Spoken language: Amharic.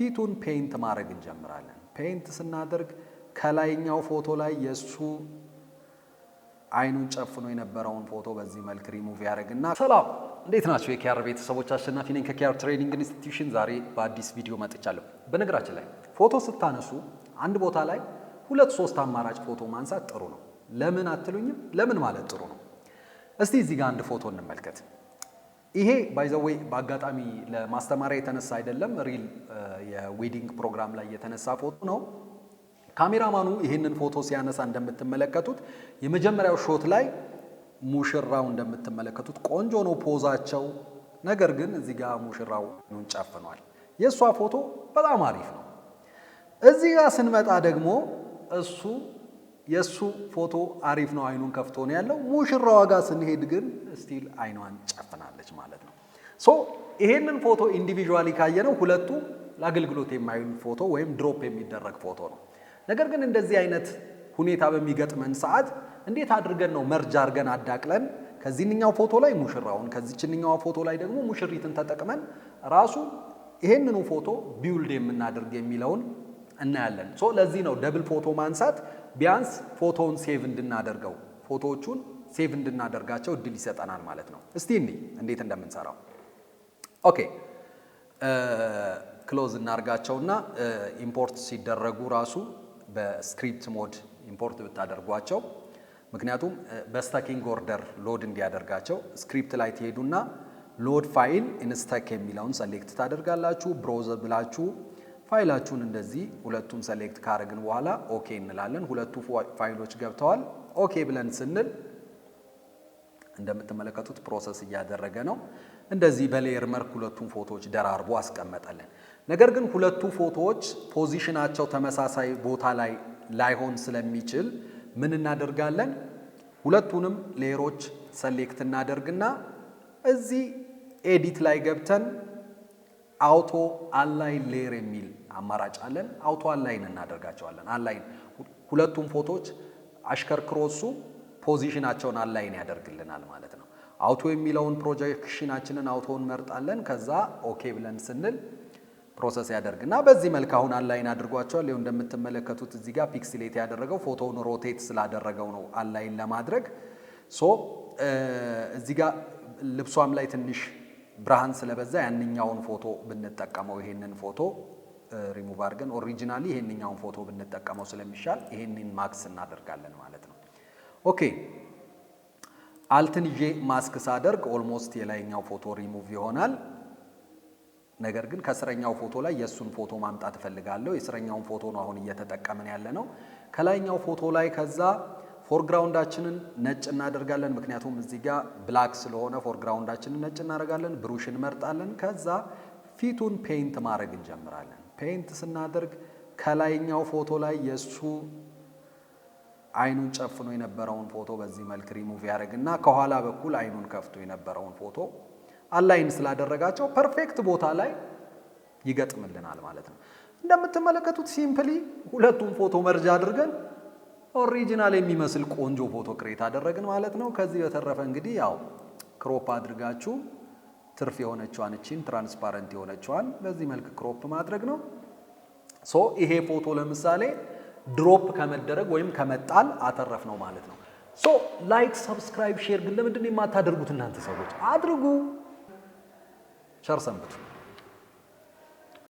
ፊቱን ፔይንት ማድረግ እንጀምራለን። ፔይንት ስናደርግ ከላይኛው ፎቶ ላይ የሱ አይኑን ጨፍኖ የነበረውን ፎቶ በዚህ መልክ ሪሙቭ ያደርግና ሰላም እንዴት ናችሁ የኪያር ቤተሰቦች? አሸናፊ ነኝ ከኪያር ትሬኒንግ ኢንስቲትዩሽን። ዛሬ በአዲስ ቪዲዮ መጥቻለሁ። በነገራችን ላይ ፎቶ ስታነሱ አንድ ቦታ ላይ 2-3 አማራጭ ፎቶ ማንሳት ጥሩ ነው። ለምን አትሉኝም? ለምን ማለት ጥሩ ነው። እስቲ እዚህ ጋር አንድ ፎቶ እንመልከት። ይሄ ባይ ዘ ዌይ በአጋጣሚ ለማስተማሪያ የተነሳ አይደለም፣ ሪል የዌዲንግ ፕሮግራም ላይ የተነሳ ፎቶ ነው። ካሜራማኑ ይህንን ፎቶ ሲያነሳ እንደምትመለከቱት የመጀመሪያው ሾት ላይ ሙሽራው እንደምትመለከቱት ቆንጆ ነው ፖዛቸው። ነገር ግን እዚህ ጋር ሙሽራው አይኑን ጨፍኗል። የእሷ ፎቶ በጣም አሪፍ ነው። እዚህ ጋር ስንመጣ ደግሞ የእሱ ፎቶ አሪፍ ነው፣ አይኑን ከፍቶ ነው ያለው። ሙሽራዋ ጋር ስንሄድ ግን ስቲል አይኗን ጨፍናለች ማለት ነው። ሶ ይሄንን ፎቶ ኢንዲቪዥዋሊ ካየነው ሁለቱ ለአገልግሎት የማይውል ፎቶ ወይም ድሮፕ የሚደረግ ፎቶ ነው። ነገር ግን እንደዚህ አይነት ሁኔታ በሚገጥመን ሰዓት እንዴት አድርገን ነው መርጅ አድርገን አዳቅለን ከዚህኛው ፎቶ ላይ ሙሽራውን ከዚህኛው ፎቶ ላይ ደግሞ ሙሽሪትን ተጠቅመን ራሱ ይሄንኑ ፎቶ ቢውልድ የምናደርግ የሚለውን እናያለን። ሶ ለዚህ ነው ደብል ፎቶ ማንሳት ቢያንስ ፎቶውን ሴቭ እንድናደርገው ፎቶዎቹን ሴቭ እንድናደርጋቸው እድል ይሰጠናል ማለት ነው። እስቲ እንዴት እንደምንሰራው ኦኬ ክሎዝ እናርጋቸውና ኢምፖርት ሲደረጉ ራሱ በስክሪፕት ሞድ ኢምፖርት ብታደርጓቸው፣ ምክንያቱም በስታኪንግ ኦርደር ሎድ እንዲያደርጋቸው ስክሪፕት ላይ ትሄዱና ሎድ ፋይል ኢንስታክ የሚለውን ሰሌክት ታደርጋላችሁ። ብሮዘር ብላችሁ ፋይላችሁን እንደዚህ ሁለቱም ሰሌክት ካደረግን በኋላ ኦኬ እንላለን። ሁለቱ ፋይሎች ገብተዋል። ኦኬ ብለን ስንል እንደምትመለከቱት ፕሮሰስ እያደረገ ነው። እንደዚህ በሌየር መልክ ሁለቱም ፎቶዎች ደራርቦ አስቀመጠልን። ነገር ግን ሁለቱ ፎቶዎች ፖዚሽናቸው ተመሳሳይ ቦታ ላይ ላይሆን ስለሚችል ምን እናደርጋለን? ሁለቱንም ሌየሮች ሰሌክት እናደርግና እዚህ ኤዲት ላይ ገብተን አውቶ አላይን ሌየር የሚል አማራጭ አለን። አውቶ አላይን እናደርጋቸዋለን። አላይን ሁለቱም ፎቶዎች አሽከርክሮሱ ፖዚሽናቸውን አላይን ያደርግልናል ማለት ነው። አውቶ የሚለውን ፕሮጀክሽናችንን አውቶን መርጣለን። ከዛ ኦኬ ብለን ስንል ፕሮሰስ ያደርግና በዚህ መልክ አሁን አላይን አድርጓቸዋል። ይኸው እንደምትመለከቱት እዚህ ጋር ፒክስሌት ያደረገው ፎቶውን ሮቴት ስላደረገው ነው አላይን ለማድረግ። ሶ እዚህ ጋር ልብሷም ላይ ትንሽ ብርሃን ስለበዛ ያንኛውን ፎቶ ብንጠቀመው ይሄንን ፎቶ ሪሙቭ አድርገን ኦሪጂናሊ ይሄንኛውን ፎቶ ብንጠቀመው ስለሚሻል ይሄንን ማክስ እናደርጋለን ማለት ነው። ኦኬ አልትን ይዤ ማስክ ሳደርግ ኦልሞስት የላይኛው ፎቶ ሪሙቭ ይሆናል። ነገር ግን ከስረኛው ፎቶ ላይ የሱን ፎቶ ማምጣት እፈልጋለሁ። የስረኛውን ፎቶ ነው አሁን እየተጠቀምን ያለ ነው። ከላይኛው ፎቶ ላይ ከዛ ፎርግራውንዳችንን ነጭ እናደርጋለን። ምክንያቱም እዚህ ጋር ብላክ ስለሆነ ፎርግራውንዳችንን ነጭ እናደርጋለን። ብሩሽ እንመርጣለን። ከዛ ፊቱን ፔይንት ማድረግ እንጀምራለን። ፔይንት ስናደርግ ከላይኛው ፎቶ ላይ የሱ አይኑን ጨፍኖ የነበረውን ፎቶ በዚህ መልክ ሪሙቭ ያደርግና ከኋላ በኩል አይኑን ከፍቶ የነበረውን ፎቶ አላይን ስላደረጋቸው ፐርፌክት ቦታ ላይ ይገጥምልናል ማለት ነው። እንደምትመለከቱት ሲምፕሊ ሁለቱም ፎቶ መርጅ አድርገን ኦሪጂናል የሚመስል ቆንጆ ፎቶ ክሬት አደረግን ማለት ነው። ከዚህ በተረፈ እንግዲህ ያው ክሮፕ አድርጋችሁ ትርፍ የሆነችዋን እቺን ትራንስፓረንት የሆነችዋን በዚህ መልክ ክሮፕ ማድረግ ነው። ሶ ይሄ ፎቶ ለምሳሌ ድሮፕ ከመደረግ ወይም ከመጣል አተረፍ ነው ማለት ነው። ሶ ላይክ፣ ሰብስክራይብ፣ ሼር ግን ለምንድን ነው የማታደርጉት እናንተ ሰዎች? አድርጉ። ቸር ሰንብቱ።